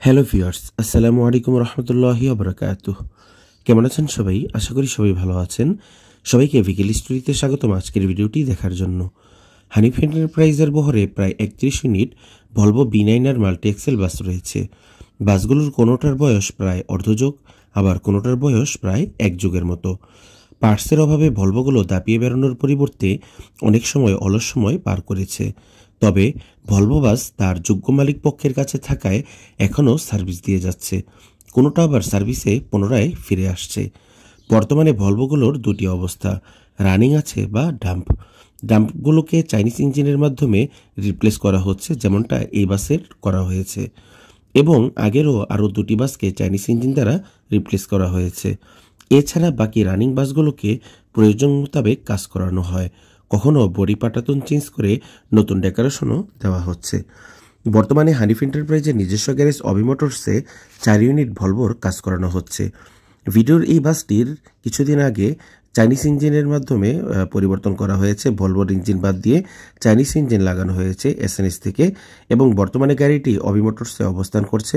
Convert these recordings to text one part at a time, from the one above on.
Hello viewers, আসসালামু আলাইকুম রহমতুল্লাহি ওবারাকাতুহ। কেমন আছেন সবাই? আশা করি সবাই ভালো আছেন। সবাইকে ভিকেল স্টোরিতে স্বাগতম আজকের ভিডিওটি দেখার জন্য। হানিফ এন্টারপ্রাইজের বহরে প্রায় 31 unit Volvo B9R multi Excel বাস রয়েছে। বাসগুলোর কোনোটার বয়স প্রায় অর্ধযুগ, আবার কোনোটার বয়স প্রায় 1 যুগের মতো। পার্টসের অভাবে ভলভোগুলো দাপিয়ে বেড়ানোর পরিবর্তে অনেক সময় অলস সময় পার করেছে। তবে ভলভো বাস তার যোগ্য মালিক পক্ষের কাছে থাকায় এখনও সার্ভিস দিয়ে যাচ্ছে, কোনোটা আবার সার্ভিসে পুনরায় ফিরে আসছে। বর্তমানে ভলভোগুলোর দুটি অবস্থা, রানিং আছে বা ডাম্পগুলোকে চাইনিজ ইঞ্জিনের মাধ্যমে রিপ্লেস করা হচ্ছে, যেমনটা এই বাসের করা হয়েছে, এবং আগেরও আরও দুটি বাসকে চাইনিজ ইঞ্জিন দ্বারা রিপ্লেস করা হয়েছে। এছাড়া বাকি রানিং বাসগুলোকে প্রয়োজন মোতাবেক কাজ করানো হয়, কখনো বডি পাটাতন চেঞ্জ করে নতুন ডেকোরেশনও দেওয়া হচ্ছে। বর্তমানে হানিফ এন্টারপ্রাইজের নিজস্ব গ্যারেজ অভি মোটরসে 4 ইউনিট ভলভোর কাজ করানো হচ্ছে। ভিডিওর এই বাসটির কিছুদিন আগে চাইনিজ ইঞ্জিনের মাধ্যমে পরিবর্তন করা হয়েছে। ভলভোর ইঞ্জিন বাদ দিয়ে চাইনিজ ইঞ্জিন লাগানো হয়েছে SNS থেকে, এবং বর্তমানে গাড়িটি অভি মোটরসে অবস্থান করছে।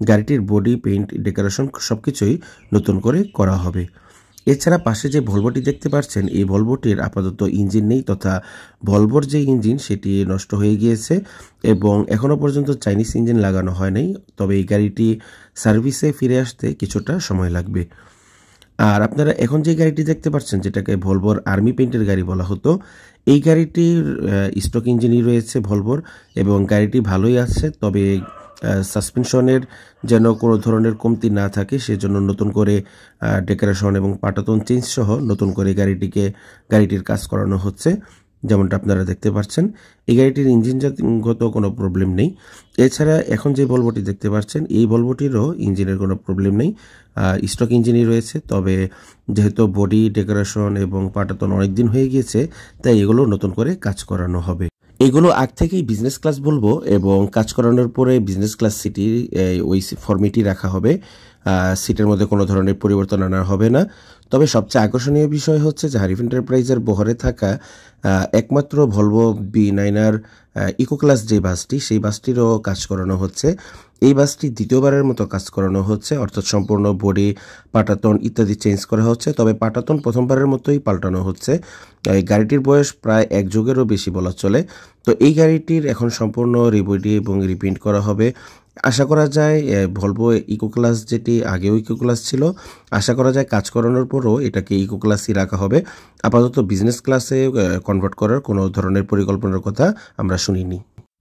গাড়িটির বডি, পেইন্ট, ডেকোরেশন সবকিছুই নতুন করে করা হবে। এছাড়া পাশে যে ভলভোটি দেখতে পাচ্ছেন, এই ভলভোটির আপাতত ইঞ্জিন নেই, তথা ভলভোর যে ইঞ্জিন সেটি নষ্ট হয়ে গিয়েছে এবং এখনও পর্যন্ত চাইনিজ ইঞ্জিন লাগানো হয় নাই। তবে এই গাড়িটি সার্ভিসে ফিরে আসতে কিছুটা সময় লাগবে। আর আপনারা এখন যে গাড়িটি দেখতে পাচ্ছেন, যেটাকে ভলভোর আর্মি পেইন্টের গাড়ি বলা হতো, এই গাড়িটির স্টক ইঞ্জিনই রয়েছে ভলভোর, এবং গাড়িটি ভালোই আছে। তবে সাসপেনশনের যেন কোনো ধরনের কমতি না থাকে, সেজন্য নতুন করে ডেকোরেশন এবং পাটাতন চেঞ্জ সহ নতুন করে গাড়িটির কাজ করানো হচ্ছে, যেমনটা আপনারা দেখতে পাচ্ছেন। এই গাড়িটির ইঞ্জিনগত কোনো প্রবলেম নেই। এছাড়া এখন যে ভলভোটি দেখতে পাচ্ছেন, এই ভলভোটিরও ইঞ্জিনের কোনো প্রবলেম নেই, স্টক ইঞ্জিনই রয়েছে। তবে যেহেতু বডি, ডেকোরেশন এবং পাটাতন অনেক দিন হয়ে গিয়েছে, তাই এগুলো নতুন করে কাজ করানো হবে। এগুলো আগ থেকেই বিজনেস ক্লাস বলবো, এবং কাজ করানোর পরে বিজনেস ক্লাস সিটি ওই ফর্মেটই রাখা হবে। সিটের মধ্যে কোনো ধরনের পরিবর্তন আনা হবে না। তবে সবচেয়ে আকর্ষণীয় বিষয় হচ্ছে যে হানিফ এন্টারপ্রাইজের বহরে থাকা একমাত্র ভলভো B9R ইকো ক্লাস যে বাসটি, সেই বাসটিরও কাজ করানো হচ্ছে। এই বাসটি দ্বিতীয়বারের মতো কাজ করানো হচ্ছে, অর্থাৎ সম্পূর্ণ বডি, পাটাতন ইত্যাদি চেঞ্জ করা হচ্ছে। তবে পাটাতন প্রথমবারের মতোই পাল্টানো হচ্ছে। এই গাড়িটির বয়স প্রায় 1 যুগেরও বেশি বলা চলে। তো এই গাড়িটির এখন সম্পূর্ণ রিবডি এবং রিপেইন্ট করা হবে। আশা করা যায় ভলভো ইকো ক্লাস, যেটি আগেও ইকো ক্লাস ছিল, আশা করা যায় কাজ করানোর পরও এটাকে ইকো ক্লাসই রাখা হবে। আপাতত বিজনেস ক্লাসে কনভার্ট করার কোনো ধরনের পরিকল্পনার কথা আমরা শুনিনি।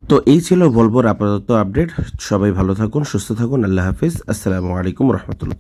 তো এই ছিল ভলভোর আপাতত আপডেট। সবাই ভালো থাকুন, সুস্থ থাকুন। আল্লাহ হাফিজ। আসসালামু আলাইকুম রহমতুল্লাহ।